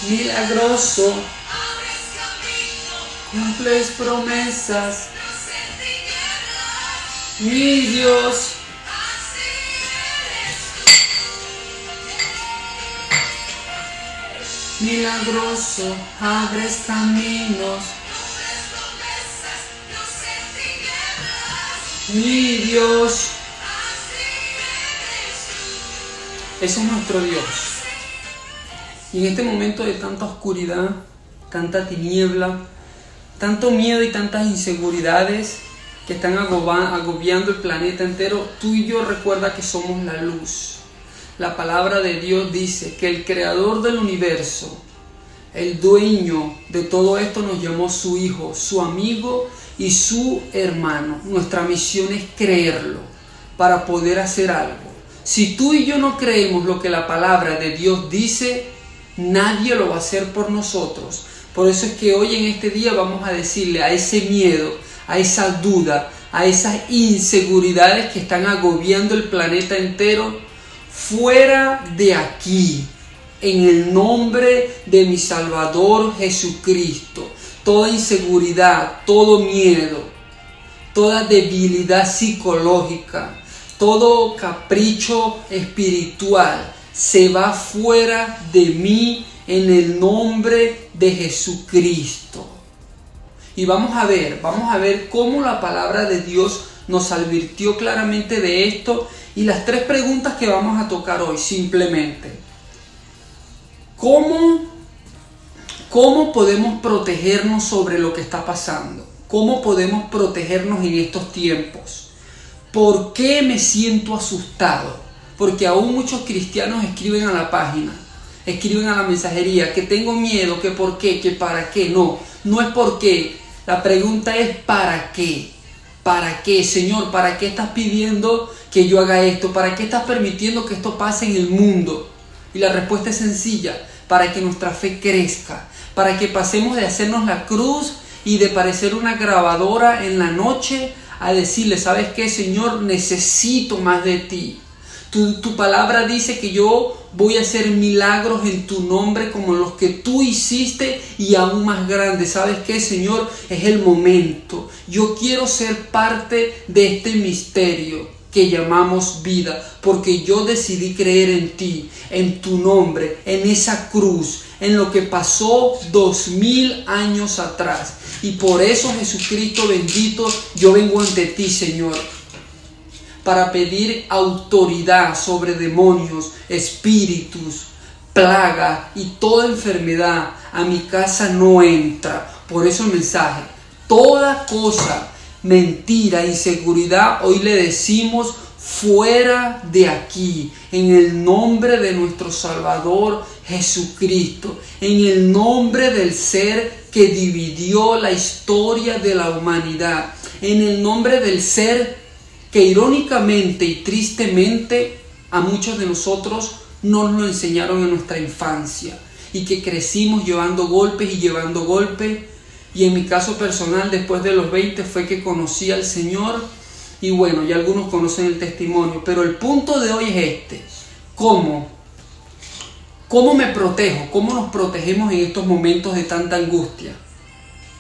Milagroso, cumples promesas, mi Dios. Milagroso, abres caminos, mi Dios. Ese es nuestro Dios. Y en este momento de tanta oscuridad, tanta tiniebla, tanto miedo y tantas inseguridades que están agobiando el planeta entero, tú y yo recuerda que somos la luz. La palabra de Dios dice que el creador del universo, el dueño de todo esto, nos llamó su hijo, su amigo y su hermano. Nuestra misión es creerlo para poder hacer algo. Si tú y yo no creemos lo que la palabra de Dios dice, nadie lo va a hacer por nosotros. Por eso es que hoy en este día vamos a decirle a ese miedo, a esa duda, a esas inseguridades que están agobiando el planeta entero, fuera de aquí, en el nombre de mi Salvador Jesucristo. Toda inseguridad, todo miedo, toda debilidad psicológica, todo capricho espiritual se va fuera de mí en el nombre de Jesucristo. Y vamos a ver cómo la palabra de Dios nos advirtió claramente de esto, y las tres preguntas que vamos a tocar hoy simplemente. ¿Cómo podemos protegernos sobre lo que está pasando? ¿Cómo podemos protegernos en estos tiempos? ¿Por qué me siento asustado? Porque aún muchos cristianos escriben a la página, escriben a la mensajería, que tengo miedo, que por qué, que para qué. No es por qué. La pregunta es ¿para qué? ¿Para qué, Señor? ¿Para qué estás pidiendo que yo haga esto? ¿Para qué estás permitiendo que esto pase en el mundo? Y la respuesta es sencilla: para que nuestra fe crezca, para que pasemos de hacernos la cruz y de parecer una grabadora en la noche a decirle, ¿sabes qué, Señor? Necesito más de ti. Tu palabra dice que yo voy a hacer milagros en tu nombre como los que tú hiciste y aún más grandes. ¿Sabes qué, Señor? Es el momento. Yo quiero ser parte de este misterio que llamamos vida, porque yo decidí creer en ti, en tu nombre, en esa cruz, en lo que pasó 2000 años atrás. Y por eso, Jesucristo bendito, yo vengo ante ti, Señor, para pedir autoridad sobre demonios, espíritus, plaga y toda enfermedad. A mi casa no entra. Por eso el mensaje: toda cosa, mentira, inseguridad, hoy le decimos fuera de aquí, en el nombre de nuestro Salvador Jesucristo, en el nombre del ser que dividió la historia de la humanidad, en el nombre del ser que irónicamente y tristemente a muchos de nosotros nos lo enseñaron en nuestra infancia y que crecimos llevando golpes y llevando golpes. Y en mi caso personal, después de los 20 fue que conocí al Señor, y bueno, ya algunos conocen el testimonio, pero el punto de hoy es este: ¿cómo me protejo? ¿Cómo nos protegemos en estos momentos de tanta angustia?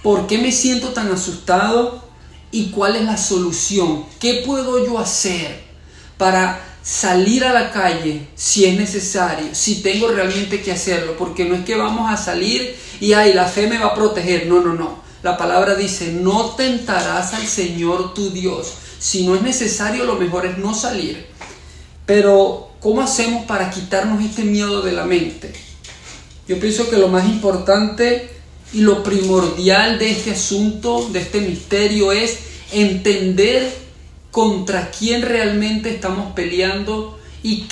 ¿Por qué me siento tan asustado? ¿Y cuál es la solución? ¿Qué puedo yo hacer para salir a la calle si es necesario, si tengo realmente que hacerlo? Porque no es que vamos a salir y la fe me va a proteger. No. La palabra dice: no tentarás al Señor tu Dios. Si no es necesario, lo mejor es no salir. Pero ¿cómo hacemos para quitarnos este miedo de la mente? Yo pienso que lo más importante y lo primordial de este asunto, de este misterio, es entender contra quién realmente estamos peleando y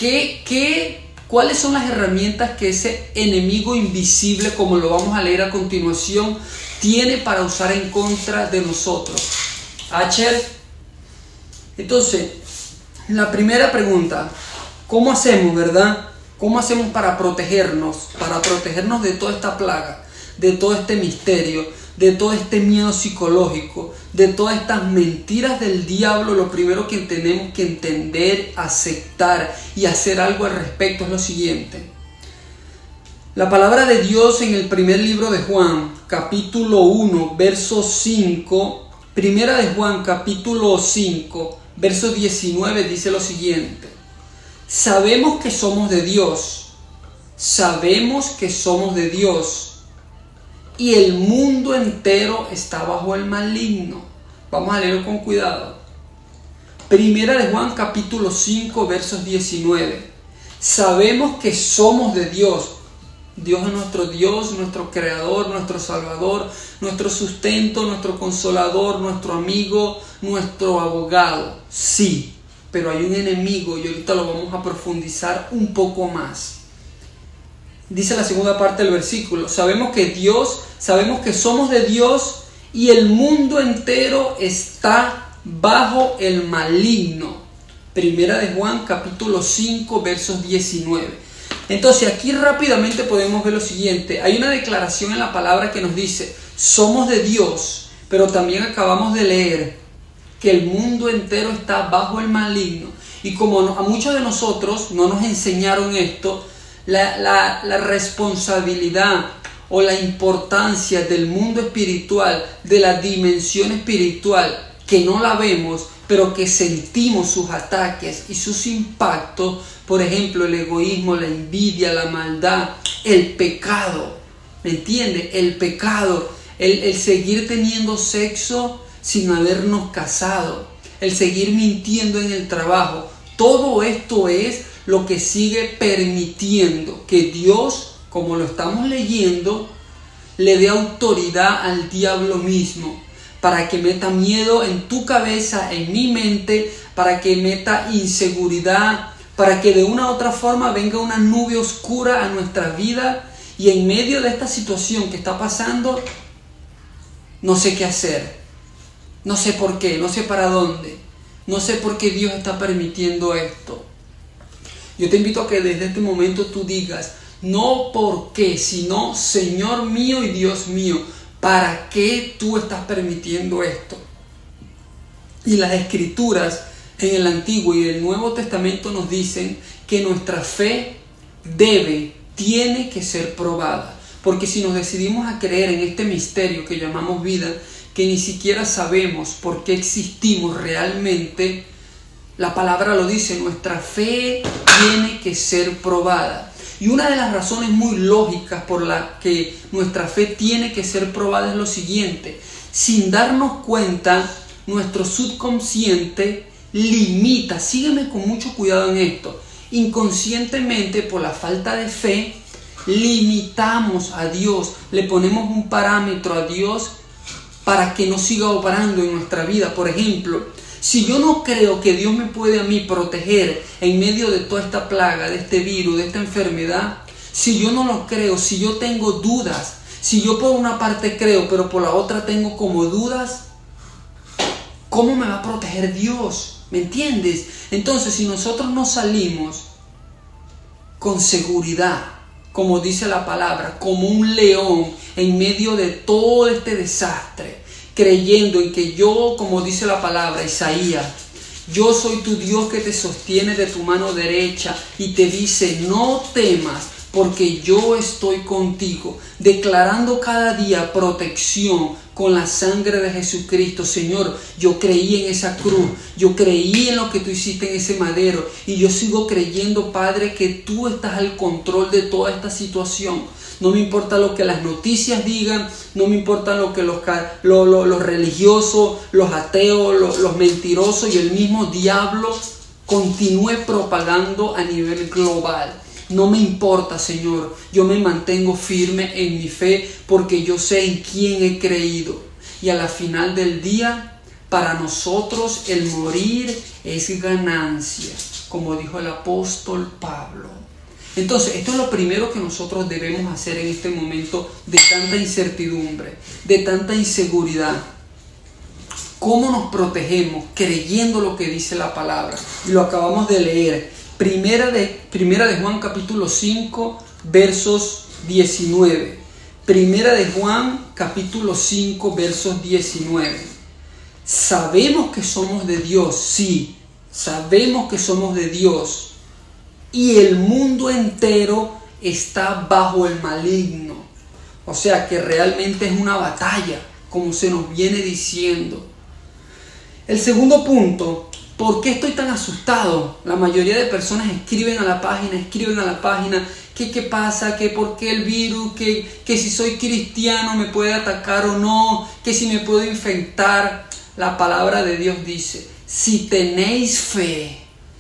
cuáles son las herramientas que ese enemigo invisible, como lo vamos a leer a continuación, tiene para usar en contra de nosotros. Asher, Entonces, la primera pregunta, ¿cómo hacemos, verdad? ¿Cómo hacemos para protegernos de toda esta plaga, de todo este misterio, de todo este miedo psicológico, de todas estas mentiras del diablo? Lo primero que tenemos que entender, aceptar y hacer algo al respecto es lo siguiente. La palabra de Dios en el primer libro de Juan, capítulo 1, verso 5, primera de Juan, capítulo 5, verso 19, dice lo siguiente: sabemos que somos de Dios, y el mundo entero está bajo el maligno. Vamos a leerlo con cuidado. Primera de Juan, capítulo 5, versos 19. Sabemos que somos de Dios. Dios es nuestro creador, nuestro salvador, nuestro sustento, nuestro consolador, nuestro amigo, nuestro abogado. Sí, pero hay un enemigo y ahorita lo vamos a profundizar un poco más. Dice la segunda parte del versículo: sabemos que somos de Dios y el mundo entero está bajo el maligno. Primera de Juan, capítulo 5, versos 19. Entonces aquí rápidamente podemos ver lo siguiente. Hay una declaración en la palabra que nos dice: somos de Dios, pero también acabamos de leer que el mundo entero está bajo el maligno. Y como a muchos de nosotros no nos enseñaron esto, la responsabilidad o la importancia del mundo espiritual, de la dimensión espiritual, que no la vemos, pero que sentimos sus ataques y sus impactos. Por ejemplo, el egoísmo, la envidia, la maldad, el pecado. ¿Me entiendes? El pecado, el seguir teniendo sexo sin habernos casado, el seguir mintiendo en el trabajo. Todo esto es lo que sigue permitiendo que Dios, como lo estamos leyendo, le dé autoridad al diablo mismo, para que meta miedo en tu cabeza, en mi mente, para que meta inseguridad, para que de una u otra forma venga una nube oscura a nuestra vida, y en medio de esta situación que está pasando, no sé qué hacer, no sé por qué, no sé para dónde, no sé por qué Dios está permitiendo esto. Yo te invito a que desde este momento tú digas, no por qué, sino Señor mío y Dios mío, ¿para qué tú estás permitiendo esto? Y las Escrituras en el Antiguo y el Nuevo Testamento nos dicen que nuestra fe tiene que ser probada. Porque si nos decidimos a creer en este misterio que llamamos vida, que ni siquiera sabemos por qué existimos realmente, la palabra lo dice, nuestra fe tiene que ser probada. Y una de las razones muy lógicas por la que nuestra fe tiene que ser probada es lo siguiente: sin darnos cuenta, nuestro subconsciente limita, sígueme con mucho cuidado en esto, inconscientemente por la falta de fe, limitamos a Dios, le ponemos un parámetro a Dios para que no siga operando en nuestra vida. Por ejemplo, si yo no creo que Dios me puede a mí proteger en medio de toda esta plaga, de este virus, de esta enfermedad, si yo no lo creo, si yo tengo dudas, si yo por una parte creo, pero por la otra tengo como dudas, ¿cómo me va a proteger Dios? ¿Me entiendes? Entonces, si nosotros no salimos con seguridad, como dice la palabra, como un león en medio de todo este desastre, creyendo en que yo, como dice la palabra, Isaías, yo soy tu Dios que te sostiene de tu mano derecha y te dice, no temas, porque yo estoy contigo, declarando cada día protección con la sangre de Jesucristo. Señor, yo creí en esa cruz, yo creí en lo que tú hiciste en ese madero, y yo sigo creyendo, Padre, que tú estás al control de toda esta situación. No me importa lo que las noticias digan, no me importa lo que los religiosos, los ateos, los mentirosos y el mismo diablo continúe propagando a nivel global. No me importa, Señor, yo me mantengo firme en mi fe porque yo sé en quién he creído. Y a la final del día, para nosotros el morir es ganancia, como dijo el apóstol Pablo. Entonces, esto es lo primero que nosotros debemos hacer en este momento de tanta incertidumbre, de tanta inseguridad. ¿Cómo nos protegemos? Creyendo lo que dice la palabra. Y lo acabamos de leer. Primera de Juan capítulo 5, versos 19. Primera de Juan capítulo 5, versos 19. Sabemos que somos de Dios, sí. Sabemos que somos de Dios. Y el mundo entero está bajo el maligno. O sea que realmente es una batalla, como se nos viene diciendo. El segundo punto, ¿por qué estoy tan asustado? La mayoría de personas escriben a la página, que qué pasa, que por qué el virus, que si soy cristiano me puede atacar o no, que si me puedo infectar. La palabra de Dios dice, si tenéis fe,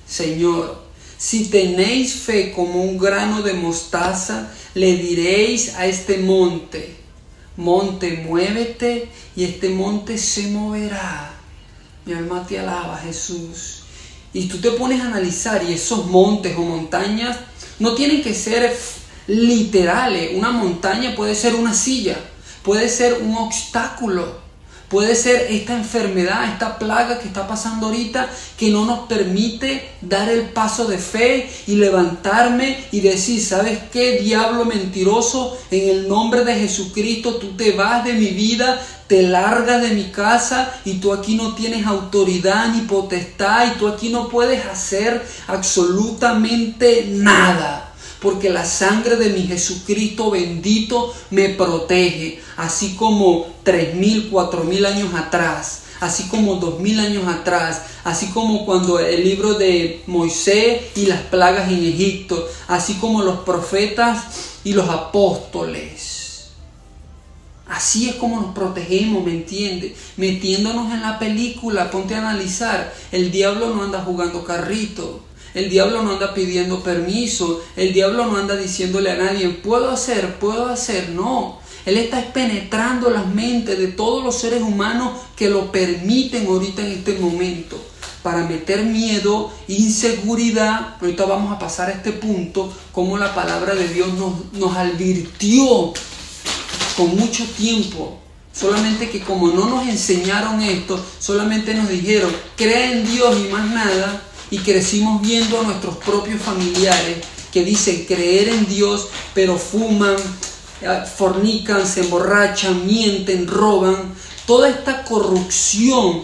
Señor, si tenéis fe como un grano de mostaza, le diréis a este monte, muévete, y este monte se moverá. Mi alma te alaba, Jesús. Y tú te pones a analizar, y esos montes o montañas no tienen que ser literales. Una montaña puede ser una silla, puede ser un obstáculo, puede ser esta enfermedad, esta plaga que está pasando ahorita, que no nos permite dar el paso de fe y levantarme y decir, ¿sabes qué, diablo mentiroso? En el nombre de Jesucristo, tú te vas de mi vida, te largas de mi casa, y tú aquí no tienes autoridad ni potestad, y tú aquí no puedes hacer absolutamente nada. Porque la sangre de mi Jesucristo bendito me protege, así como 3.000, 4.000 años atrás, así como 2.000 años atrás, así como cuando el libro de Moisés y las plagas en Egipto, así como los profetas y los apóstoles. Así es como nos protegemos, ¿me entiendes? Metiéndonos en la película, ponte a analizar, el diablo no anda jugando carrito. El diablo no anda pidiendo permiso, el diablo no anda diciéndole a nadie, puedo hacer, no. Él está penetrando las mentes de todos los seres humanos que lo permiten ahorita en este momento, para meter miedo, inseguridad. Ahorita vamos a pasar a este punto, como la palabra de Dios nos advirtió con mucho tiempo. Solamente que como no nos enseñaron esto, solamente nos dijeron, crea en Dios y más nada. Y crecimos viendo a nuestros propios familiares que dicen creer en Dios, pero fuman, fornican, se emborrachan, mienten, roban. Toda esta corrupción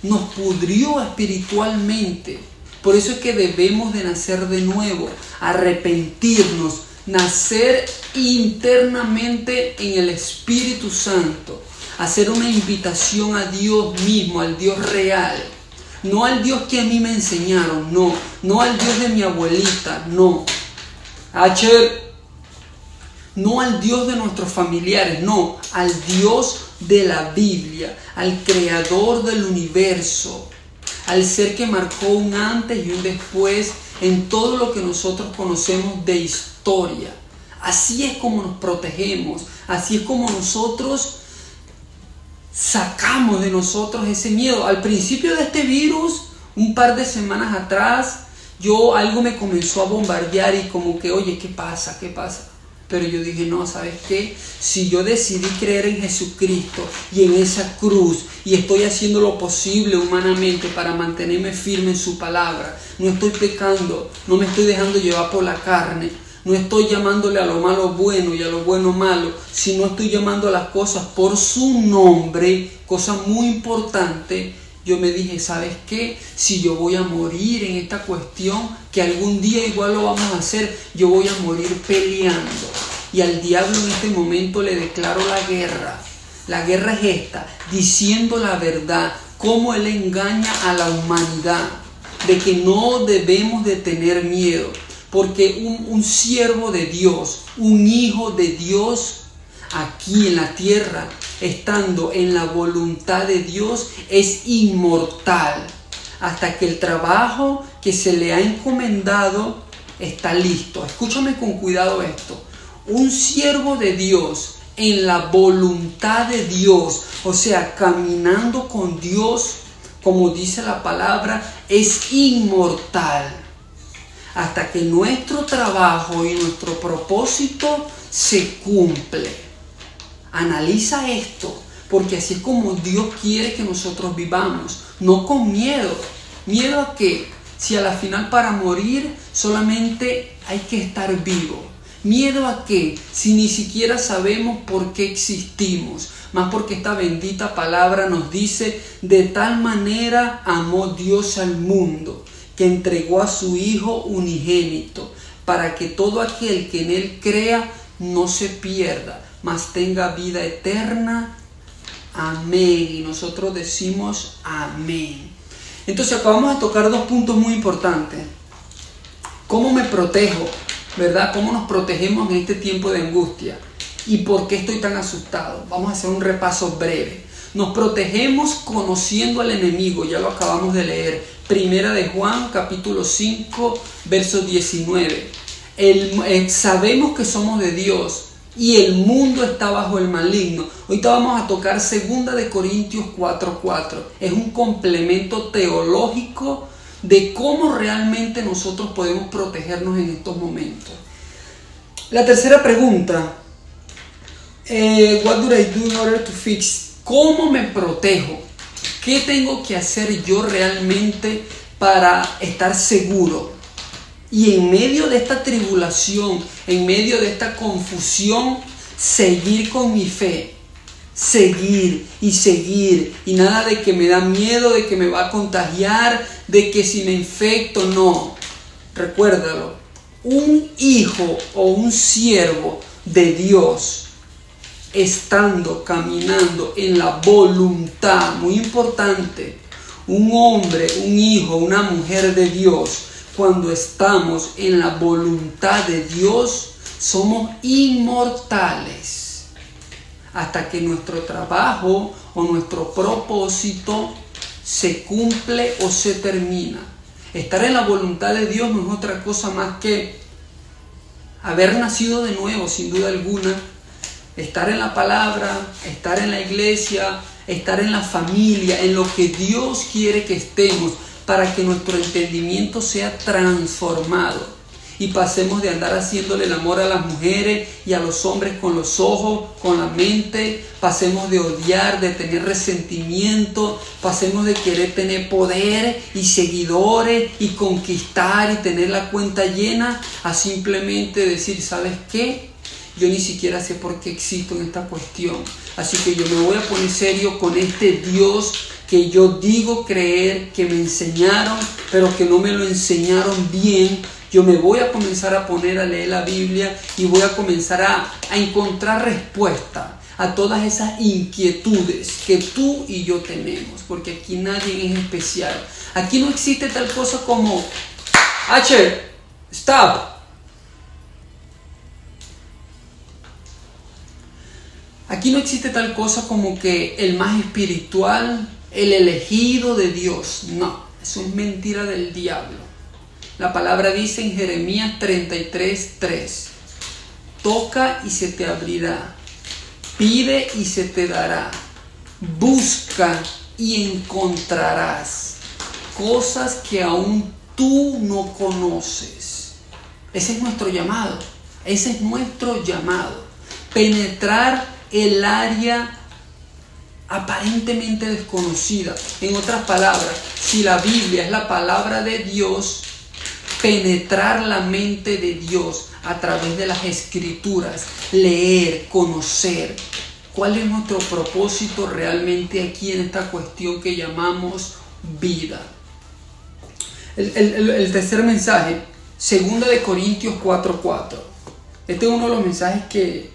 nos pudrió espiritualmente. Por eso es que debemos de nacer de nuevo, arrepentirnos, nacer internamente en el Espíritu Santo, hacer una invitación a Dios mismo, al Dios real. No al Dios que a mí me enseñaron, no al Dios de mi abuelita, no al Dios de nuestros familiares, no, al Dios de la Biblia, al creador del universo, al ser que marcó un antes y un después en todo lo que nosotros conocemos de historia. Así es como nos protegemos, así es como nosotros sacamos de nosotros ese miedo. Al principio de este virus, un par de semanas atrás, algo me comenzó a bombardear y como que, oye, ¿qué pasa? Pero yo dije, no, ¿sabes qué? Si yo decidí creer en Jesucristo y en esa cruz, y estoy haciendo lo posible humanamente para mantenerme firme en su palabra, no estoy pecando, no me estoy dejando llevar por la carne, no estoy llamándole a lo malo bueno y a lo bueno malo, sino estoy llamando a las cosas por su nombre, cosa muy importante. Yo me dije, ¿sabes qué? Si yo voy a morir en esta cuestión, que algún día igual lo vamos a hacer, yo voy a morir peleando. Y al diablo en este momento le declaro la guerra. La guerra es esta, diciendo la verdad, cómo él engaña a la humanidad, de que no debemos de tener miedo. Porque un siervo de Dios, un hijo de Dios, aquí en la tierra, estando en la voluntad de Dios, es inmortal. Hasta que el trabajo que se le ha encomendado está listo. Escúchame con cuidado esto. Un siervo de Dios, en la voluntad de Dios, o sea, caminando con Dios, como dice la palabra, es inmortal. Hasta que nuestro trabajo y nuestro propósito se cumple. Analiza esto. porque así es como Dios quiere que nosotros vivamos, no con miedo. ¿Miedo a qué? Si a la final para morir solamente hay que estar vivo. ¿Miedo a qué? Si ni siquiera sabemos por qué existimos. Más porque esta bendita palabra nos dice: de tal manera amó Dios al mundo, que entregó a su Hijo unigénito, para que todo aquel que en Él crea no se pierda, mas tenga vida eterna. Amén. Y nosotros decimos amén. Entonces acabamos de tocar dos puntos muy importantes. ¿Cómo me protejo? ¿Verdad? ¿Cómo nos protegemos en este tiempo de angustia? ¿Y por qué estoy tan asustado? Vamos a hacer un repaso breve. Nos protegemos conociendo al enemigo, ya lo acabamos de leer. Primera de Juan, capítulo 5, verso 19. Sabemos que somos de Dios y el mundo está bajo el maligno. Ahorita vamos a tocar segunda de Corintios 4:4. Es un complemento teológico de cómo realmente nosotros podemos protegernos en estos momentos. La tercera pregunta, what do I do in order to fix? ¿Cómo me protejo? ¿Qué tengo que hacer yo realmente para estar seguro? Y en medio de esta tribulación, en medio de esta confusión, seguir con mi fe. Seguir y seguir. Y nada de que me da miedo, de que me va a contagiar, de que si me infecto, no. Recuérdalo. Un hijo o un siervo de Dios, estando, caminando en la voluntad, muy importante, un hombre, un hijo, una mujer de Dios, cuando estamos en la voluntad de Dios, somos inmortales. Hasta que nuestro trabajo o nuestro propósito se cumple o se termina. Estar en la voluntad de Dios no es otra cosa más que haber nacido de nuevo, sin duda alguna. Estar en la palabra, estar en la iglesia, estar en la familia, en lo que Dios quiere que estemos, para que nuestro entendimiento sea transformado y pasemos de andar haciéndole el amor a las mujeres y a los hombres con los ojos, con la mente, pasemos de odiar, de tener resentimiento, pasemos de querer tener poder y seguidores y conquistar y tener la cuenta llena, a simplemente decir, ¿sabes qué? Yo ni siquiera sé por qué existo en esta cuestión, así que yo me voy a poner serio con este Dios que yo digo creer, que me enseñaron, pero que no me lo enseñaron bien. Yo me voy a comenzar a poner a leer la Biblia y voy a comenzar a encontrar respuesta a todas esas inquietudes que tú y yo tenemos, porque aquí nadie es especial. Aquí no existe tal cosa como stop. Aquí no existe tal cosa como que el más espiritual, el elegido de Dios. No, eso es mentira del diablo. La palabra dice en Jeremías 33:3, toca y se te abrirá, pide y se te dará, busca y encontrarás cosas que aún tú no conoces. Ese es nuestro llamado, ese es nuestro llamado. Penetrar el área aparentemente desconocida. En otras palabras, si la Biblia es la palabra de Dios, penetrar la mente de Dios a través de las Escrituras, leer, conocer cuál es nuestro propósito realmente aquí en esta cuestión que llamamos vida. El tercer mensaje, segunda de Corintios 4:4. Este es uno de los mensajes que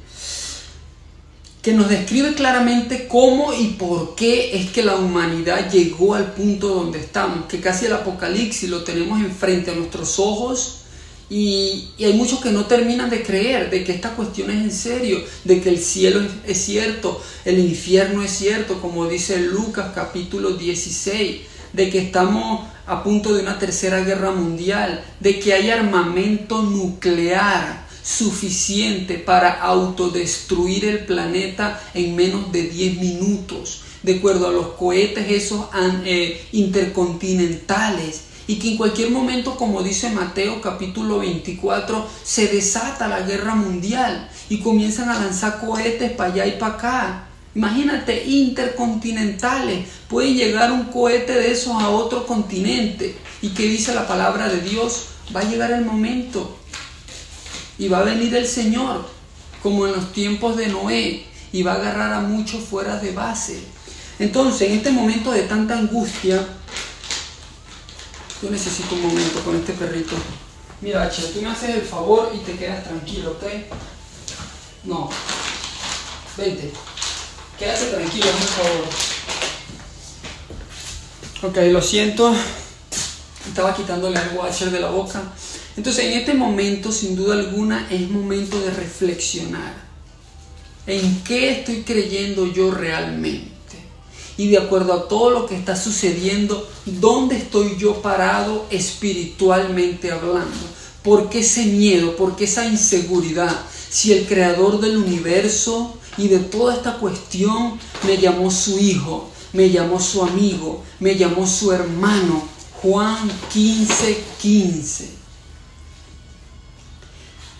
nos describe claramente cómo y por qué es que la humanidad llegó al punto donde estamos, que casi el apocalipsis lo tenemos enfrente a nuestros ojos y hay muchos que no terminan de creer de que esta cuestión es en serio, de que el cielo es cierto, el infierno es cierto, como dice Lucas capítulo 16, de que estamos a punto de una tercera guerra mundial, de que hay armamento nuclear suficiente para autodestruir el planeta en menos de 10 minutos, de acuerdo a los cohetes esos intercontinentales, y que en cualquier momento, como dice Mateo capítulo 24, se desata la guerra mundial y comienzan a lanzar cohetes para allá y para acá. Imagínate, intercontinentales. Puede llegar un cohete de esos a otro continente. ¿Y qué dice la palabra de Dios? Va a llegar el momento y va a venir el Señor, como en los tiempos de Noé, y va a agarrar a muchos fuera de base. Entonces, en este momento de tanta angustia, yo necesito un momento con este perrito. Mira, H, tú me haces el favor y te quedas tranquilo, ¿ok? No. Vente. Quédate tranquilo, por favor. Ok, lo siento. Estaba quitándole algo a Asher de la boca. Entonces, en este momento, sin duda alguna, es momento de reflexionar. ¿En qué estoy creyendo yo realmente? Y de acuerdo a todo lo que está sucediendo, ¿dónde estoy yo parado espiritualmente hablando? ¿Por qué ese miedo? ¿Por qué esa inseguridad? Si el creador del universo y de toda esta cuestión me llamó su hijo, me llamó su amigo, me llamó su hermano. Juan 15:15.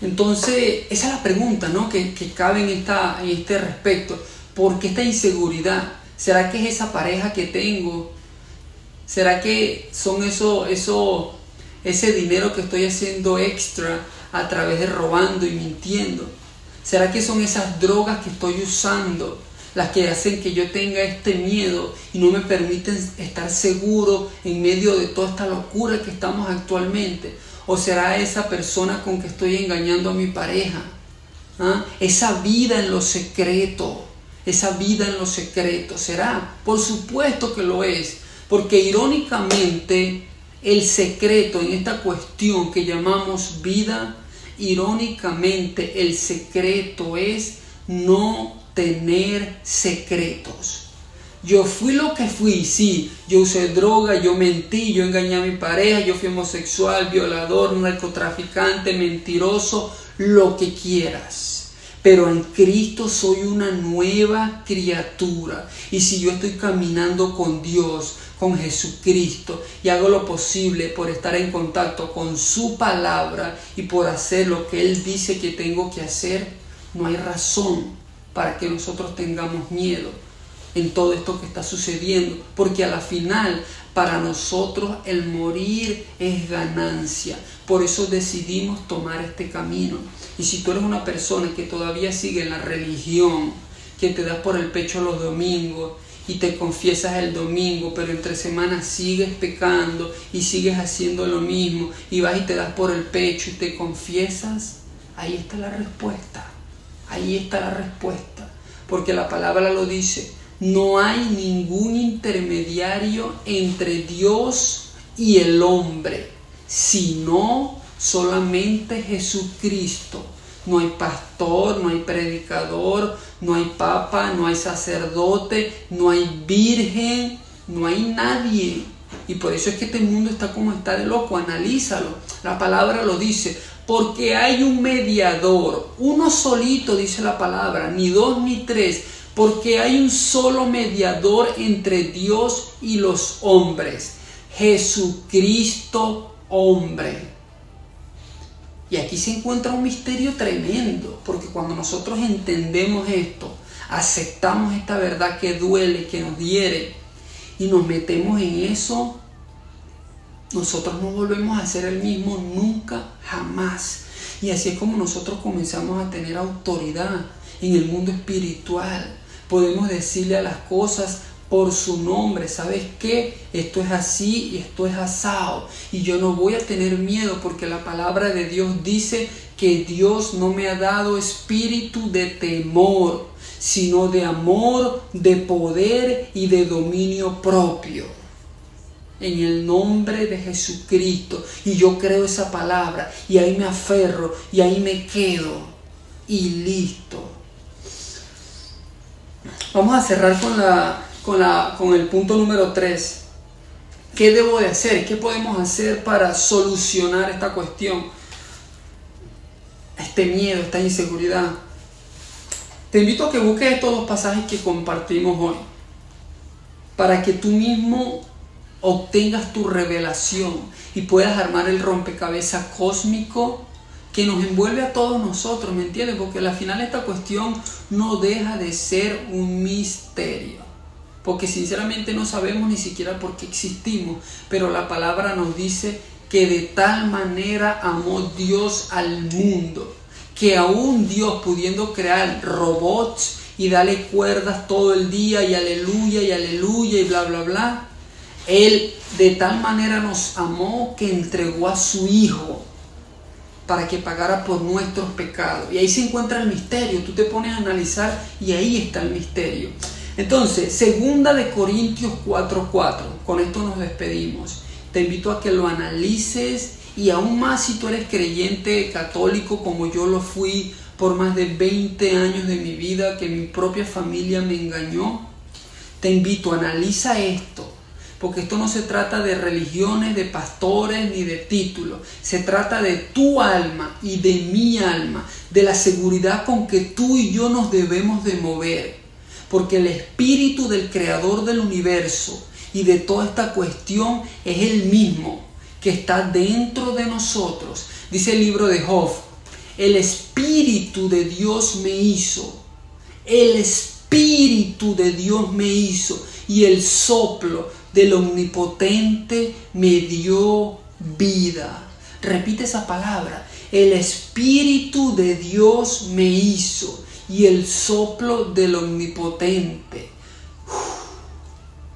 Entonces, esa es la pregunta, ¿no?, que cabe en este respecto. ¿Por qué esta inseguridad? ¿Será que es esa pareja que tengo? ¿Será que son ese dinero que estoy haciendo extra a través de robando y mintiendo? ¿Será que son esas drogas que estoy usando las que hacen que yo tenga este miedo y no me permiten estar seguro en medio de toda esta locura que estamos actualmente? ¿O será esa persona con que estoy engañando a mi pareja? ¿Ah? Esa vida en lo secreto. Esa vida en lo secreto. ¿Será? Por supuesto que lo es. Porque irónicamente el secreto en esta cuestión que llamamos vida, irónicamente el secreto es no tener secretos. Yo fui lo que fui, sí, yo usé droga, yo mentí, yo engañé a mi pareja, yo fui homosexual, violador, narcotraficante, mentiroso, lo que quieras. Pero en Cristo soy una nueva criatura. Y si yo estoy caminando con Dios, con Jesucristo, y hago lo posible por estar en contacto con su palabra y por hacer lo que Él dice que tengo que hacer, no hay razón para que nosotros tengamos miedo en todo esto que está sucediendo, porque a la final para nosotros el morir es ganancia. Por eso decidimos tomar este camino. Y si tú eres una persona que todavía sigue en la religión, que te das por el pecho los domingos y te confiesas el domingo, pero entre semanas sigues pecando y sigues haciendo lo mismo y vas y te das por el pecho y te confiesas, ahí está la respuesta. Ahí está la respuesta. Porque la palabra lo dice. No hay ningún intermediario entre Dios y el hombre, sino solamente Jesucristo. No hay pastor, no hay predicador, no hay papa, no hay sacerdote, no hay virgen, no hay nadie. Y por eso es que este mundo está como está de loco. Analízalo. La palabra lo dice. Porque hay un mediador, uno solito, dice la palabra, ni dos ni tres. Porque hay un solo mediador entre Dios y los hombres, Jesucristo hombre. Y aquí se encuentra un misterio tremendo, porque cuando nosotros entendemos esto, aceptamos esta verdad que duele, que nos hiere, y nos metemos en eso, nosotros no volvemos a ser el mismo nunca, jamás. Y así es como nosotros comenzamos a tener autoridad en el mundo espiritual. Podemos decirle a las cosas por su nombre. ¿Sabes qué? Esto es así y esto es asado. Y yo no voy a tener miedo porque la palabra de Dios dice que Dios no me ha dado espíritu de temor, sino de amor, de poder y de dominio propio. En el nombre de Jesucristo. Y yo creo esa palabra y ahí me aferro y ahí me quedo y listo. Vamos a cerrar con el punto número 3. ¿Qué debo de hacer? ¿Qué podemos hacer para solucionar esta cuestión? Este miedo, esta inseguridad. Te invito a que busques estos dos pasajes que compartimos hoy, para que tú mismo obtengas tu revelación y puedas armar el rompecabezas cósmico que nos envuelve a todos nosotros, ¿me entiendes? Porque al final esta cuestión no deja de ser un misterio. Porque sinceramente no sabemos ni siquiera por qué existimos, pero la palabra nos dice que de tal manera amó Dios al mundo, que aún Dios, pudiendo crear robots y darle cuerdas todo el día y aleluya y bla bla bla, Él de tal manera nos amó que entregó a su Hijo para que pagara por nuestros pecados. Y ahí se encuentra el misterio. Tú te pones a analizar y ahí está el misterio. Entonces, 2 Corintios 4:4, con esto nos despedimos. Te invito a que lo analices, y aún más si tú eres creyente católico como yo lo fui por más de 20 años de mi vida, que mi propia familia me engañó. Te invito, analiza esto, porque esto no se trata de religiones, de pastores ni de títulos. Se trata de tu alma y de mi alma, de la seguridad con que tú y yo nos debemos de mover. Porque el espíritu del creador del universo y de toda esta cuestión es el mismo que está dentro de nosotros. Dice el libro de Job: el espíritu de Dios me hizo, el espíritu de Dios me hizo, y el soplo del omnipotente me dio vida. Repite esa palabra: el espíritu de Dios me hizo, y el soplo del omnipotente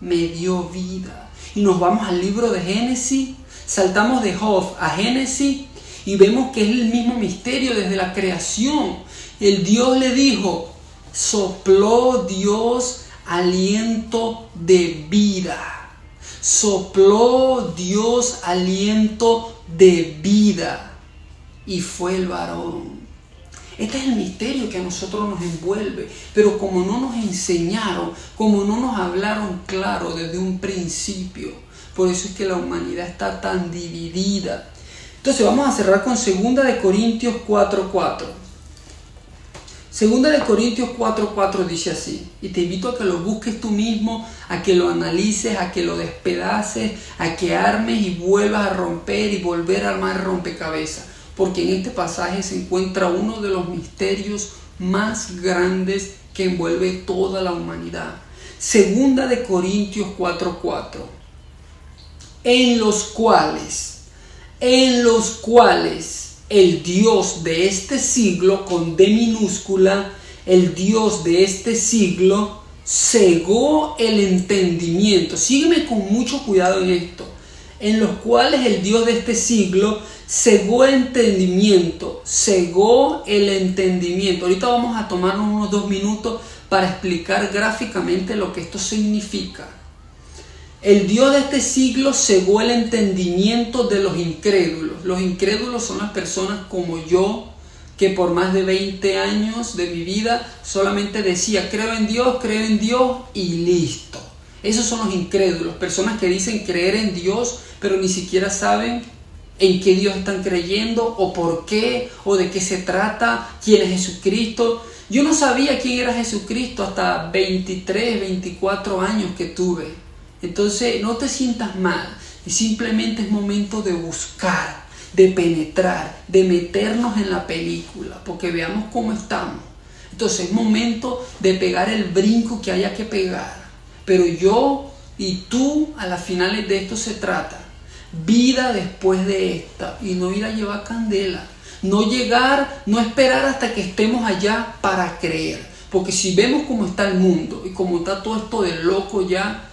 me dio vida. Y nos vamos al libro de Génesis, saltamos de Job a Génesis y vemos que es el mismo misterio desde la creación. El Dios le dijo, sopló Dios aliento de vida. Sopló Dios aliento de vida, y fue el varón. Este es el misterio que a nosotros nos envuelve, pero como no nos enseñaron, como no nos hablaron claro desde un principio, por eso es que la humanidad está tan dividida. Entonces vamos a cerrar con 2 Corintios 4:4. 2 Corintios 4:4 dice así, y te invito a que lo busques tú mismo, a que lo analices, a que lo despedaces, a que armes y vuelvas a romper y volver a armar rompecabezas. Porque en este pasaje se encuentra uno de los misterios más grandes que envuelve toda la humanidad. 2 Corintios 4:4. En los cuales el Dios de este siglo, con D minúscula, el Dios de este siglo cegó el entendimiento. Sígueme con mucho cuidado en esto. En los cuales el Dios de este siglo cegó el entendimiento, cegó el entendimiento. Ahorita vamos a tomarnos unos 2 minutos para explicar gráficamente lo que esto significa. El Dios de este siglo cegó el entendimiento de los incrédulos. Los incrédulos son las personas como yo, que por más de 20 años de mi vida solamente decía, creo en Dios y listo. Esos son los incrédulos, personas que dicen creer en Dios, pero ni siquiera saben en qué Dios están creyendo, o por qué, o de qué se trata, quién es Jesucristo. Yo no sabía quién era Jesucristo hasta 23, 24 años que tuve. Entonces no te sientas mal, simplemente es momento de buscar, de penetrar, de meternos en la película, porque veamos cómo estamos. Entonces es momento de pegar el brinco que haya que pegar. Pero yo y tú, a las finales de esto se trata. Vida después de esta, y no ir a llevar candela. No llegar, no esperar hasta que estemos allá para creer. Porque si vemos cómo está el mundo y cómo está todo esto de loco ya,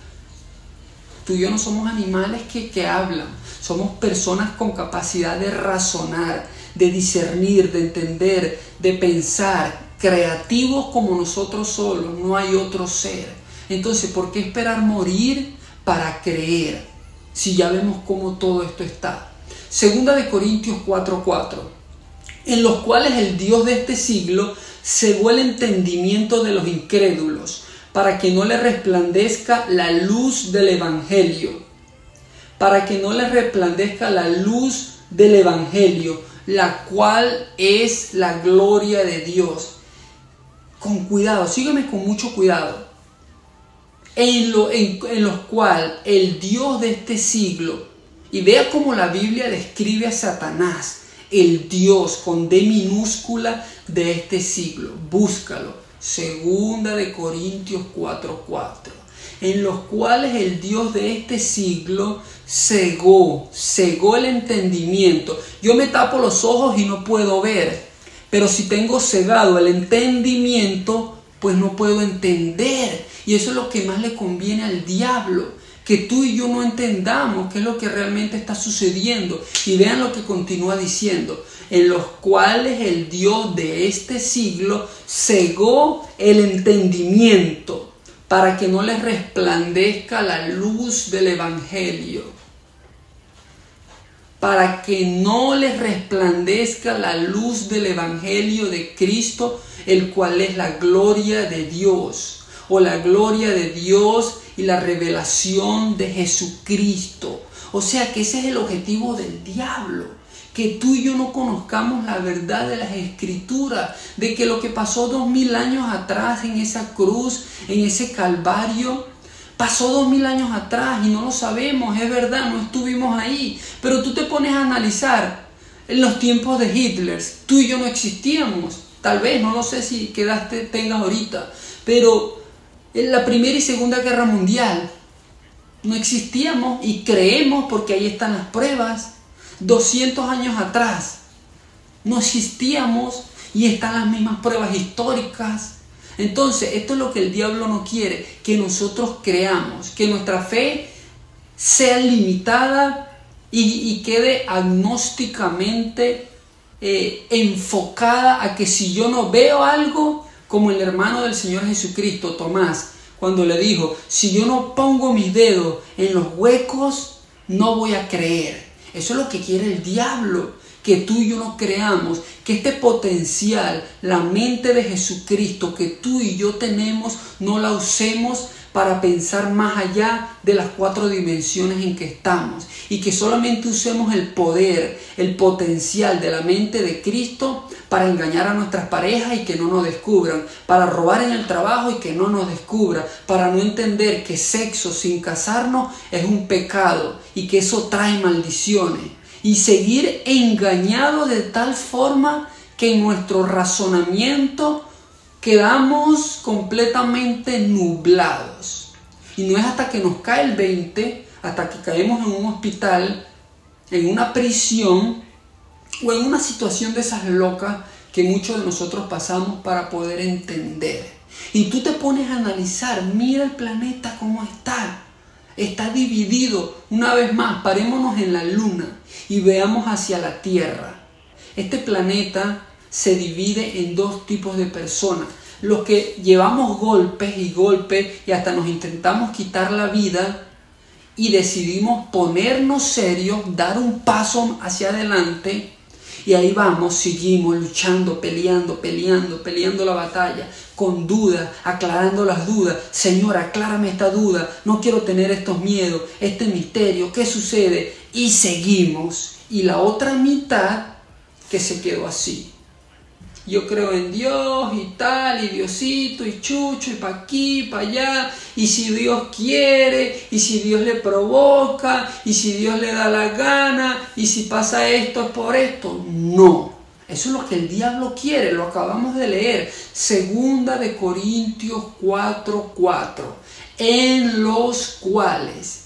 tú y yo no somos animales que hablan. Somos personas con capacidad de razonar, de discernir, de entender, de pensar, creativos como nosotros solos. No hay otro ser. Entonces, ¿por qué esperar morir para creer? Si ya vemos cómo todo esto está. 2 Corintios 4:4. En los cuales el Dios de este siglo cegó el entendimiento de los incrédulos, para que no le resplandezca la luz del Evangelio. Para que no le resplandezca la luz del Evangelio, la cual es la gloria de Dios. Con cuidado, sígueme con mucho cuidado. En los cuales el Dios de este siglo, y vea cómo la Biblia describe a Satanás, el Dios con D minúscula de este siglo. Búscalo. 2 Corintios 4:4. En los cuales el Dios de este siglo cegó el entendimiento. Yo me tapo los ojos y no puedo ver, pero si tengo cegado el entendimiento, pues no puedo entender. Y eso es lo que más le conviene al diablo, que tú y yo no entendamos qué es lo que realmente está sucediendo. Y vean lo que continúa diciendo: en los cuales el Dios de este siglo cegó el entendimiento, para que no les resplandezca la luz del Evangelio. Para que no les resplandezca la luz del Evangelio de Cristo, el cual es la gloria de Dios, o la gloria de Dios y la revelación de Jesucristo. O sea que ese es el objetivo del diablo. Que tú y yo no conozcamos la verdad de las Escrituras, de que lo que pasó 2000 años atrás en esa cruz, en ese Calvario, pasó 2000 años atrás y no lo sabemos, es verdad, no estuvimos ahí. Pero tú te pones a analizar, en los tiempos de Hitler, tú y yo no existíamos, tal vez, no lo sé si tengas ahorita, pero en la Primera y Segunda Guerra Mundial no existíamos y creemos, porque ahí están las pruebas. 200 años atrás no existíamos y están las mismas pruebas históricas. Entonces, esto es lo que el diablo no quiere, que nosotros creamos, que nuestra fe sea limitada y quede agnósticamente enfocada a que si yo no veo algo, como el hermano del Señor Jesucristo, Tomás, cuando le dijo: si yo no pongo mis dedos en los huecos, no voy a creer. Eso es lo que quiere el diablo, que tú y yo no creamos, que este potencial, la mente de Jesucristo que tú y yo tenemos, no la usemos para pensar más allá de las 4 dimensiones en que estamos, y que solamente usemos el poder, el potencial de la mente de Cristo para engañar a nuestras parejas y que no nos descubran, para robar en el trabajo y que no nos descubran, para no entender que sexo sin casarnos es un pecado y que eso trae maldiciones, y seguir engañados de tal forma que en nuestro razonamiento quedamos completamente nublados. Y no es hasta que nos cae el 20, hasta que caemos en un hospital, en una prisión o en una situación de esas locas que muchos de nosotros pasamos para poder entender. Y tú te pones a analizar, mira el planeta cómo está. Está dividido. Una vez más, parémonos en la luna y veamos hacia la Tierra. Este planeta se divide en 2 tipos de personas: los que llevamos golpes y hasta nos intentamos quitar la vida y decidimos ponernos serios, dar un paso hacia adelante, y ahí vamos, seguimos luchando, peleando la batalla, con dudas, aclarando las dudas. Señor, aclárame esta duda, no quiero tener estos miedos, este misterio, ¿qué sucede? Y seguimos. Y la otra mitad que se quedó así: yo creo en Dios y tal, y Diosito, y Chucho, y pa' aquí, pa' allá, y si Dios quiere, y si Dios le provoca, y si Dios le da la gana, y si pasa esto es por esto. No, eso es lo que el diablo quiere, lo acabamos de leer, 2 Corintios 4:4, en los cuales.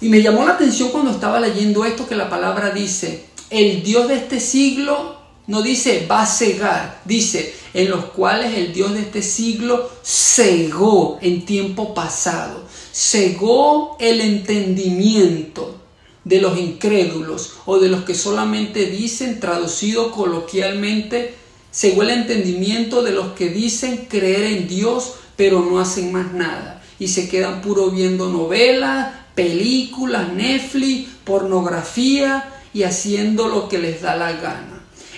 Y me llamó la atención cuando estaba leyendo esto, que la palabra dice: el Dios de este siglo. No dice va a cegar, dice en los cuales el Dios de este siglo cegó en tiempo pasado. Cegó el entendimiento de los incrédulos, o de los que solamente dicen, traducido coloquialmente, cegó el entendimiento de los que dicen creer en Dios, pero no hacen más nada. Y se quedan puro viendo novelas, películas, Netflix, pornografía y haciendo lo que les da la gana.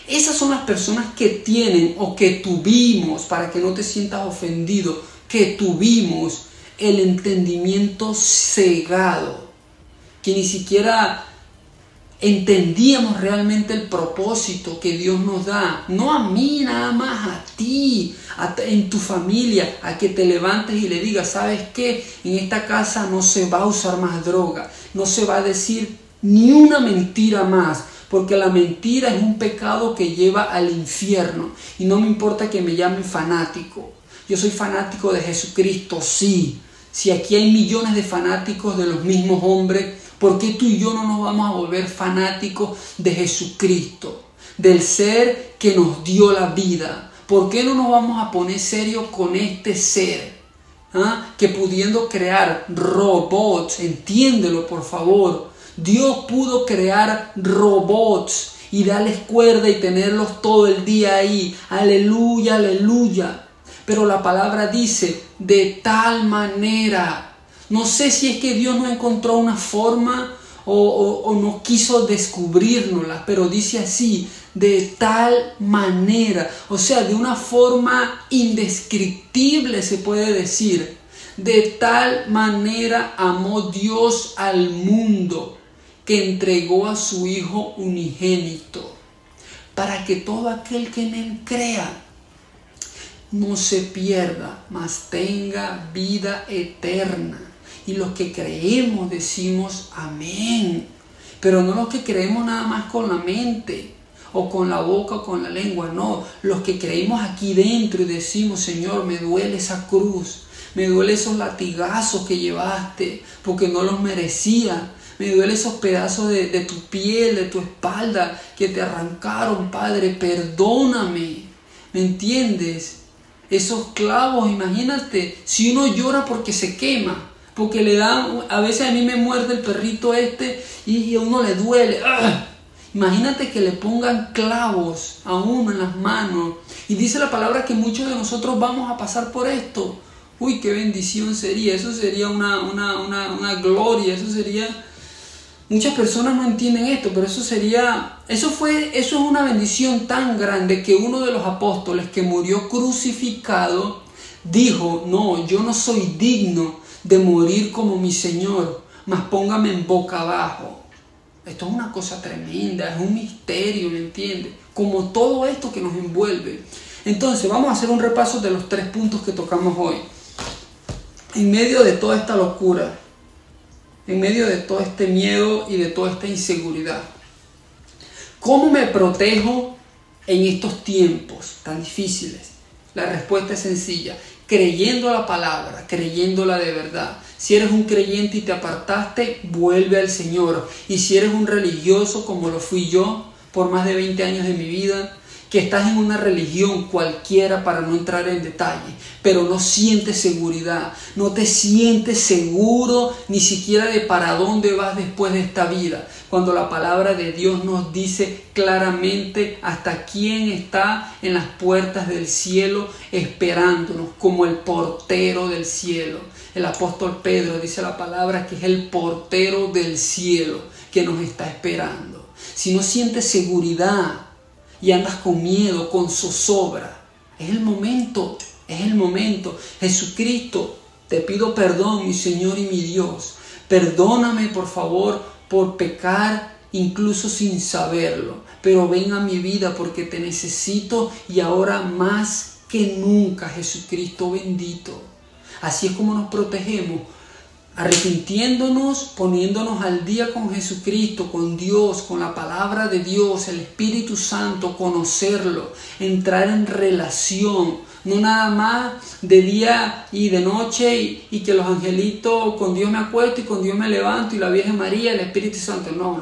Esas son las personas que tienen, o que tuvimos, para que no te sientas ofendido, que tuvimos el entendimiento cegado, que ni siquiera entendíamos realmente el propósito que Dios nos da. No a mí nada más, a ti, en tu familia, a que te levantes y le digas: ¿sabes qué? En esta casa no se va a usar más droga, no se va a decir ni una mentira más. porque la mentira es un pecado que lleva al infierno. Y no me importa que me llamen fanático. Yo soy fanático de Jesucristo, sí. Si aquí hay millones de fanáticos de los mismos hombres, ¿por qué tú y yo no nos vamos a volver fanáticos de Jesucristo? Del ser que nos dio la vida. ¿Por qué no nos vamos a poner serios con este ser? Que pudiendo crear robots, entiéndelo por favor, Dios pudo crear robots y darles cuerda y tenerlos todo el día ahí. Aleluya, aleluya. Pero la palabra dice, de tal manera. No sé si es que Dios no encontró una forma o no quiso descubrirnosla, pero dice así, de tal manera. O sea, de una forma indescriptible se puede decir. De tal manera amó Dios al mundo, que entregó a su Hijo unigénito, para que todo aquel que en él crea no se pierda, mas tenga vida eterna. Y los que creemos decimos amén, pero no los que creemos nada más con la mente o con la boca o con la lengua, no, los que creemos aquí dentro y decimos, Señor, me duele esa cruz, me duele esos latigazos que llevaste porque no los merecía. Me duele esos pedazos de tu piel, de tu espalda que te arrancaron, Padre, perdóname. ¿Me entiendes? Esos clavos, imagínate, si uno llora porque se quema, porque le da, a veces a mí me muerde el perrito y a uno le duele. ¡Ah! Imagínate que le pongan clavos a uno en las manos. Y dice la palabra que muchos de nosotros vamos a pasar por esto. Uy, qué bendición sería, eso sería una gloria, eso sería... Muchas personas no entienden esto, pero eso es una bendición tan grande que uno de los apóstoles que murió crucificado dijo, no, yo no soy digno de morir como mi Señor, mas póngame en boca abajo. Esto es una cosa tremenda, es un misterio, ¿me entiendes? Como todo esto que nos envuelve. Entonces, vamos a hacer un repaso de los 3 puntos que tocamos hoy. En medio de toda esta locura, en medio de todo este miedo y de toda esta inseguridad, ¿cómo me protejo en estos tiempos tan difíciles? La respuesta es sencilla, creyendo a la palabra, creyéndola de verdad. Si eres un creyente y te apartaste, vuelve al Señor. Y si eres un religioso como lo fui yo por más de 20 años de mi vida, que estás en una religión cualquiera para no entrar en detalle, pero no sientes seguridad, no te sientes seguro ni siquiera de para dónde vas después de esta vida, cuando la palabra de Dios nos dice claramente hasta quién está en las puertas del cielo esperándonos como el portero del cielo. El apóstol Pedro dice la palabra que es el portero del cielo que nos está esperando. Si no sientes seguridad y andas con miedo, con zozobra, es el momento. Jesucristo, te pido perdón, mi Señor y mi Dios. Perdóname, por favor, por pecar incluso sin saberlo. Pero ven a mi vida porque te necesito y ahora más que nunca, Jesucristo bendito. Así es como nos protegemos. Arrepintiéndonos, poniéndonos al día con Jesucristo, con Dios, con la palabra de Dios, el Espíritu Santo, conocerlo, entrar en relación, no nada más de día y de noche y que los angelitos, con Dios me acuesto y con Dios me levanto y la Virgen María, el Espíritu Santo, no.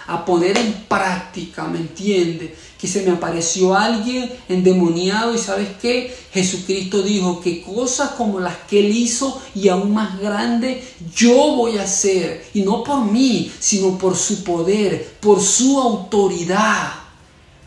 A poner en práctica, ¿me entiendes? Que se me apareció alguien endemoniado y ¿sabes qué? Jesucristo dijo que cosas como las que Él hizo y aún más grandes yo voy a hacer. Y no por mí, sino por su poder, por su autoridad.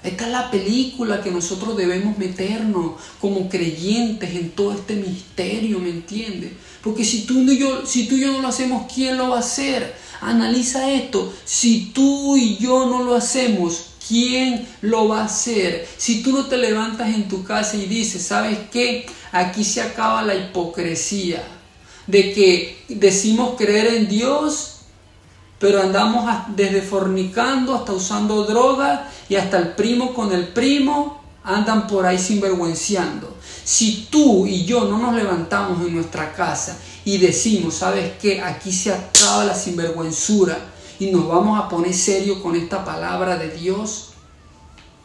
Esta es la película que nosotros debemos meternos como creyentes en todo este misterio, ¿me entiendes? Porque si tú y yo no lo hacemos, ¿quién lo va a hacer? Analiza esto, si tú y yo no lo hacemos, ¿quién lo va a hacer? Si tú no te levantas en tu casa y dices, ¿sabes qué? Aquí se acaba la hipocresía de que decimos creer en Dios, pero andamos desde fornicando hasta usando drogas y hasta el primo con el primo andan por ahí sinvergüenciando. Si tú y yo no nos levantamos en nuestra casa y decimos, ¿sabes qué? Aquí se acaba la sinvergüenzura y nos vamos a poner serio con esta palabra de Dios,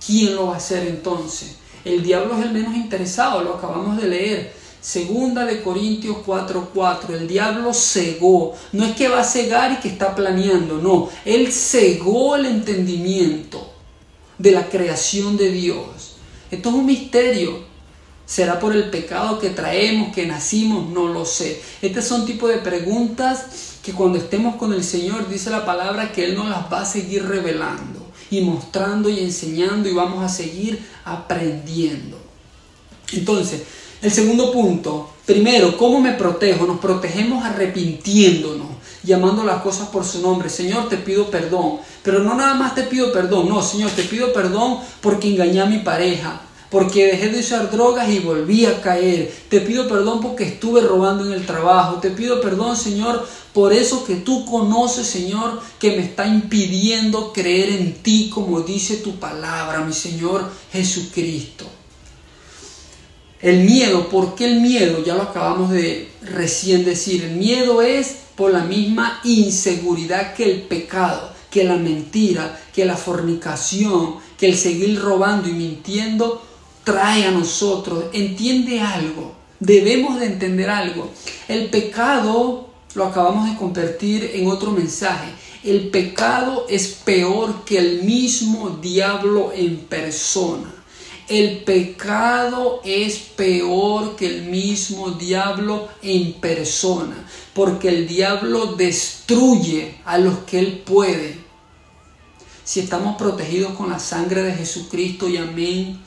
¿quién lo va a hacer entonces? El diablo es el menos interesado, lo acabamos de leer. Segunda de Corintios 4:4, el diablo cegó. No es que va a cegar y que está planeando, no. Él cegó el entendimiento de la creación de Dios. Esto es un misterio. ¿Será por el pecado que traemos, que nacimos? No lo sé. Estas son tipo de preguntas que cuando estemos con el Señor, dice la palabra que Él nos las va a seguir revelando y mostrando y enseñando, y vamos a seguir aprendiendo. Entonces, el segundo punto, primero, ¿cómo me protejo? Nos protegemos arrepintiéndonos, llamando las cosas por su nombre. Señor, te pido perdón, pero no nada más te pido perdón, no, Señor, te pido perdón porque engañé a mi pareja, porque dejé de usar drogas y volví a caer. Te pido perdón porque estuve robando en el trabajo. Te pido perdón, Señor, por eso que tú conoces, Señor, que me está impidiendo creer en ti como dice tu palabra, mi Señor Jesucristo. El miedo, ¿por qué el miedo? Ya lo acabamos de recién decir. El miedo es por la misma inseguridad que el pecado, que la mentira, que la fornicación, que el seguir robando y mintiendo trae a nosotros. Entiende algo, debemos de entender algo. El pecado, lo acabamos de convertir en otro mensaje, el pecado es peor que el mismo diablo en persona. El pecado es peor que el mismo diablo en persona, porque el diablo destruye a los que él puede. Si estamos protegidos con la sangre de Jesucristo, y amén,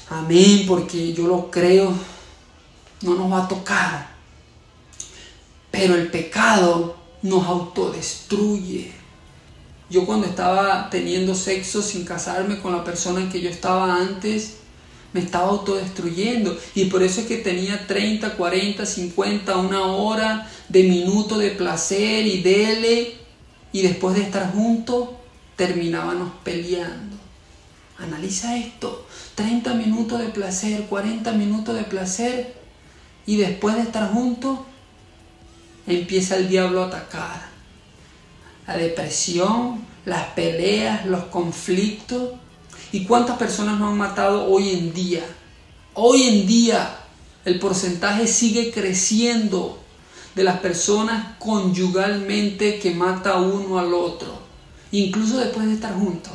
amén, porque yo lo creo, no nos va a tocar. Pero el pecado nos autodestruye. Yo cuando estaba teniendo sexo sin casarme con la persona en que yo estaba antes, me estaba autodestruyendo. Y por eso es que tenía 30, 40, 50, una hora de minuto de placer y dele. Y después de estar juntos, terminábamos peleando. Analiza esto. 30 minutos de placer, 40 minutos de placer. Y después de estar juntos, empieza el diablo a atacar. La depresión, las peleas, los conflictos. ¿Y cuántas personas nos han matado hoy en día? Hoy en día el porcentaje sigue creciendo de las personas conyugalmente que mata uno al otro, incluso después de estar juntos.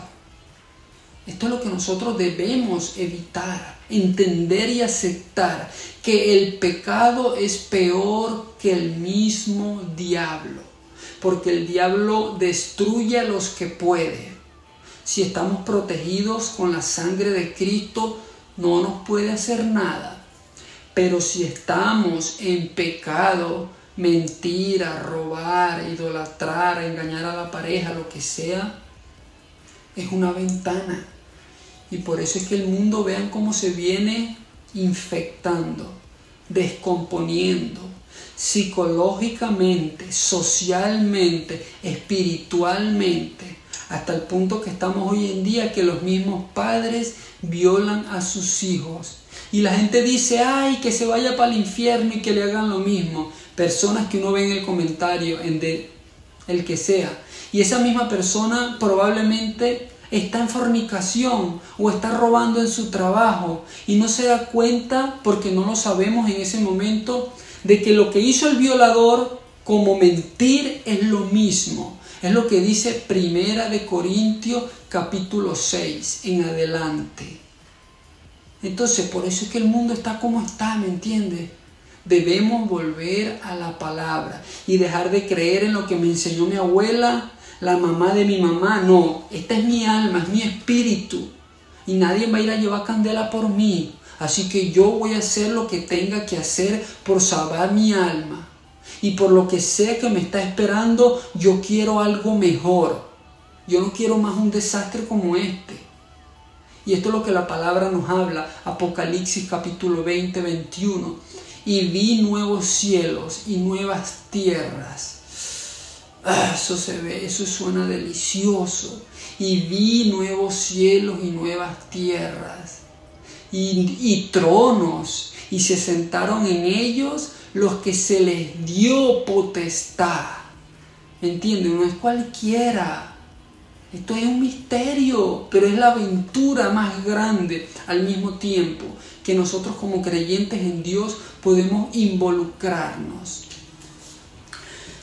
Esto es lo que nosotros debemos evitar, entender y aceptar, que el pecado es peor que el mismo diablo. Porque el diablo destruye a los que puede. Si estamos protegidos con la sangre de Cristo, no nos puede hacer nada. Pero si estamos en pecado, mentira, robar, idolatrar, engañar a la pareja, lo que sea, es una ventana. Y por eso es que el mundo, vean cómo se viene infectando, descomponiendo, psicológicamente, socialmente, espiritualmente, hasta el punto que estamos hoy en día que los mismos padres violan a sus hijos. Y la gente dice, ay, que se vaya para el infierno y que le hagan lo mismo. Personas que uno ve en el comentario, el que sea. Y esa misma persona probablemente está en fornicación o está robando en su trabajo y no se da cuenta, porque no lo sabemos en ese momento, de que lo que hizo el violador como mentir es lo mismo. Es lo que dice Primera de Corintios capítulo 6 en adelante. Entonces, por eso es que el mundo está como está, ¿me entiendes? Debemos volver a la palabra y dejar de creer en lo que me enseñó mi abuela, la mamá de mi mamá. No, esta es mi alma, es mi espíritu, y nadie va a ir a llevar candela por mí. Así que yo voy a hacer lo que tenga que hacer por salvar mi alma. Y por lo que sé que me está esperando, yo quiero algo mejor. Yo no quiero más un desastre como este. Y esto es lo que la palabra nos habla. Apocalipsis capítulo 20, 21. Y vi nuevos cielos y nuevas tierras. Eso se ve, eso suena delicioso. Y vi nuevos cielos y nuevas tierras. Y tronos, y se sentaron en ellos los que se les dio potestad. ¿Entiendes? No es cualquiera. Esto es un misterio, pero es la aventura más grande al mismo tiempo que nosotros como creyentes en Dios podemos involucrarnos.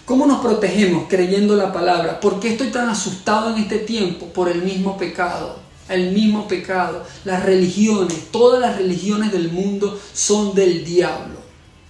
¿Cómo nos protegemos creyendo la palabra? ¿Por qué estoy tan asustado en este tiempo? Por el mismo pecado. El mismo pecado. Las religiones, todas las religiones del mundo son del diablo.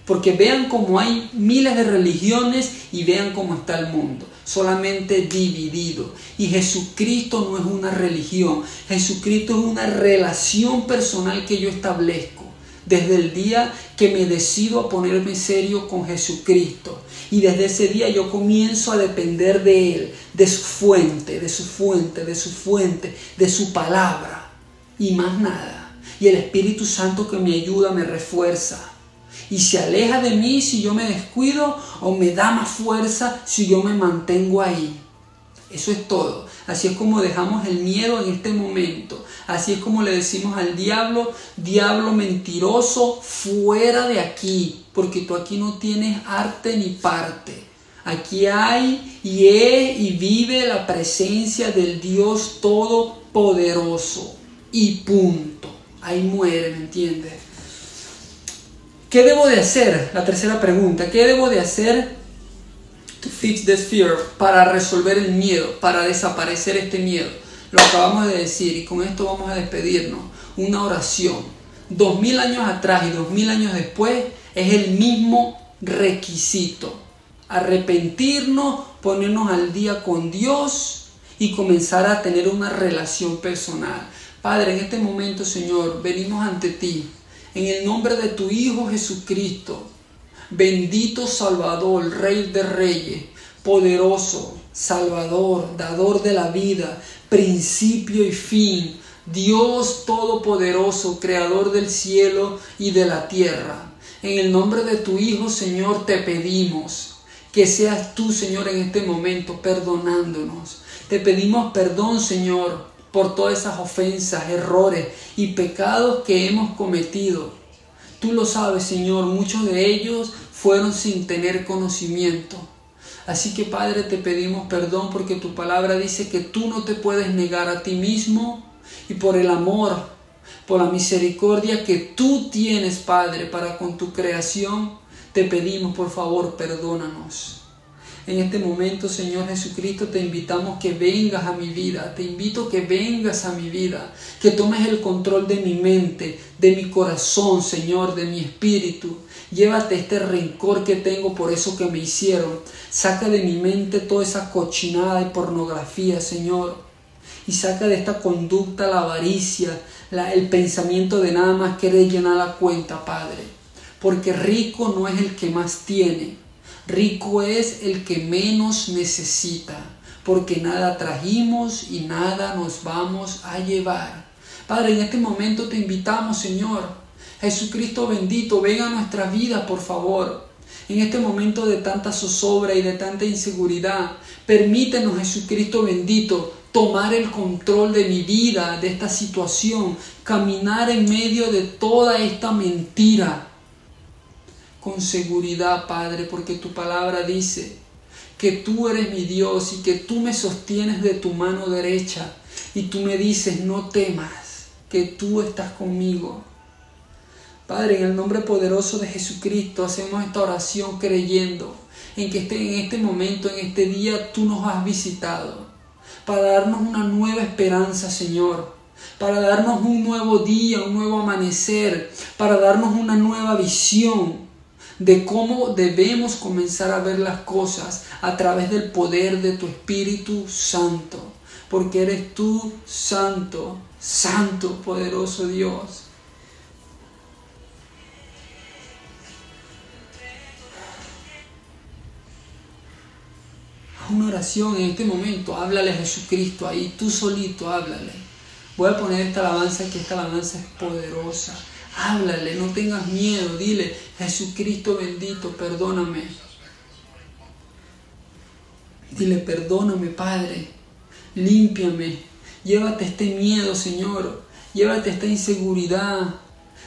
Porque vean cómo hay miles de religiones y vean cómo está el mundo. Solamente dividido. Y Jesucristo no es una religión. Jesucristo es una relación personal que yo establezco. Desde el día que me decido a ponerme serio con Jesucristo. Y desde ese día yo comienzo a depender de Él, de su fuente, de su fuente, de su fuente, de su palabra. Y más nada. Y el Espíritu Santo que me ayuda, me refuerza. Y se aleja de mí si yo me descuido o me da más fuerza si yo me mantengo ahí. Eso es todo. Así es como dejamos el miedo en este momento. Así es como le decimos al diablo, diablo mentiroso, fuera de aquí. Porque tú aquí no tienes arte ni parte. Aquí hay y es y vive la presencia del Dios Todopoderoso. Y punto. Ahí muere, ¿me entiendes? ¿Qué debo de hacer? La tercera pregunta. ¿Qué debo de hacer to fix this fear? Para resolver el miedo, para desaparecer este miedo. Lo acabamos de decir y con esto vamos a despedirnos. Una oración. 2000 años atrás y 2000 años después es el mismo requisito. Arrepentirnos, ponernos al día con Dios y comenzar a tener una relación personal. Padre, en este momento, Señor, venimos ante ti. En el nombre de tu Hijo Jesucristo, bendito Salvador, Rey de Reyes, poderoso, Salvador, dador de la vida, principio y fin, Dios Todopoderoso, Creador del cielo y de la tierra. En el nombre de tu Hijo, Señor, te pedimos que seas tú, Señor, en este momento perdonándonos. Te pedimos perdón, Señor, por todas esas ofensas, errores y pecados que hemos cometido. Tú lo sabes, Señor, muchos de ellos fueron sin tener conocimiento. Así que, Padre, te pedimos perdón porque tu palabra dice que tú no te puedes negar a ti mismo y por el amor, por la misericordia que tú tienes, Padre, para con tu creación, te pedimos, por favor, perdónanos. En este momento, Señor Jesucristo, te invitamos que vengas a mi vida. Te invito que vengas a mi vida. Que tomes el control de mi mente, de mi corazón, Señor, de mi espíritu. Llévate este rencor que tengo por eso que me hicieron. Saca de mi mente toda esa cochinada y pornografía, Señor. Y saca de esta conducta la avaricia, el pensamiento de nada más querer llenar la cuenta, Padre. Porque rico no es el que más tiene. Rico es el que menos necesita, porque nada trajimos y nada nos vamos a llevar. Padre, en este momento te invitamos, Señor. Jesucristo bendito, ven a nuestra vida, por favor. En este momento de tanta zozobra y de tanta inseguridad, permítenos, Jesucristo bendito, tomar el control de mi vida, de esta situación, caminar en medio de toda esta mentira. Con seguridad, Padre, porque tu palabra dice que tú eres mi Dios y que tú me sostienes de tu mano derecha y tú me dices, no temas, que tú estás conmigo. Padre, en el nombre poderoso de Jesucristo hacemos esta oración creyendo en que en este momento, en este día, tú nos has visitado para darnos una nueva esperanza, Señor, para darnos un nuevo día, un nuevo amanecer, para darnos una nueva visión de cómo debemos comenzar a ver las cosas a través del poder de tu Espíritu Santo, porque eres tú santo, santo, poderoso Dios. Haz una oración en este momento, háblale a Jesucristo ahí, tú solito háblale. Voy a poner esta alabanza, que esta alabanza es poderosa. Háblale, no tengas miedo, dile, Jesucristo bendito, perdóname. Dile, perdóname, Padre, límpiame, llévate este miedo, Señor, llévate esta inseguridad.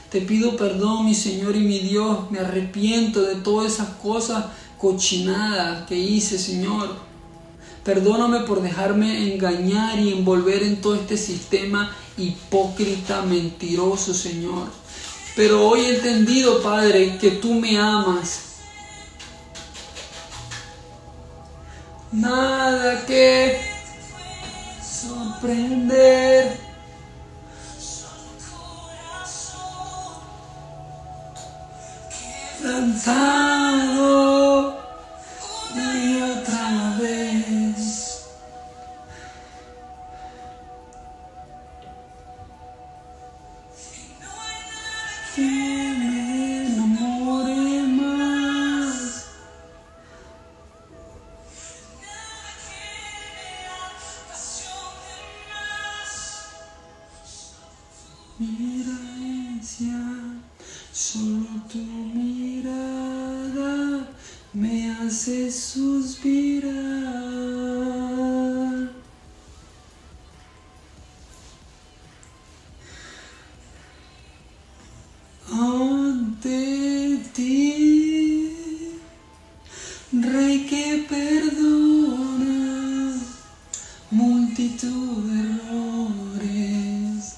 Te pido perdón, mi Señor y mi Dios, me arrepiento de todas esas cosas cochinadas que hice, Señor. Perdóname por dejarme engañar y envolver en todo este sistema hipócrita, mentiroso, Señor. Pero hoy he entendido, Padre, que tú me amas. Nada que sorprender. Lanzado y otra vez. Que me enamore más. Mirancia, solo tu mirada me hace suspirar. Ante ti, Rey que perdona multitud de errores,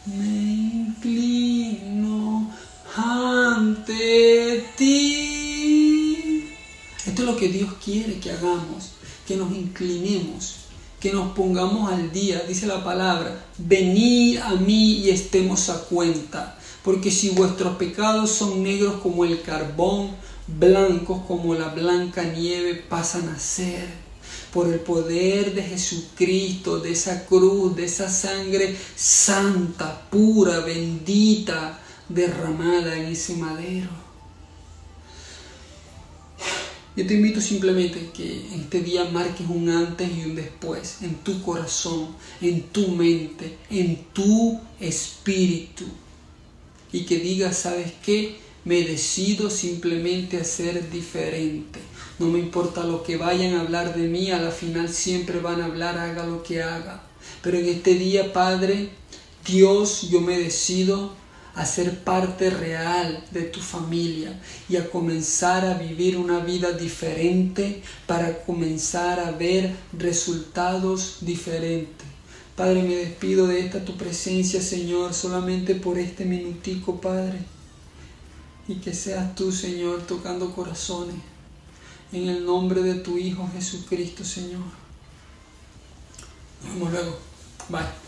me inclino ante ti. Esto es lo que Dios quiere que hagamos, que nos inclinemos, que nos pongamos al día. Dice la palabra: venid a mí y estemos a cuenta. Porque si vuestros pecados son negros como el carbón, blancos como la blanca nieve, pasan a ser. Por el poder de Jesucristo, de esa cruz, de esa sangre santa, pura, bendita, derramada en ese madero. Yo te invito simplemente que en este día marques un antes y un después en tu corazón, en tu mente, en tu espíritu. Y que digas: ¿sabes qué? Me decido simplemente a ser diferente. No me importa lo que vayan a hablar de mí, a la final siempre van a hablar, haga lo que haga. Pero en este día, Padre, Dios, yo me decido a ser parte real de tu familia y a comenzar a vivir una vida diferente para comenzar a ver resultados diferentes. Padre, me despido de esta tu presencia, Señor, solamente por este minutico, Padre. Y que seas tú, Señor, tocando corazones. En el nombre de tu Hijo Jesucristo, Señor. Nos vemos luego. Bye.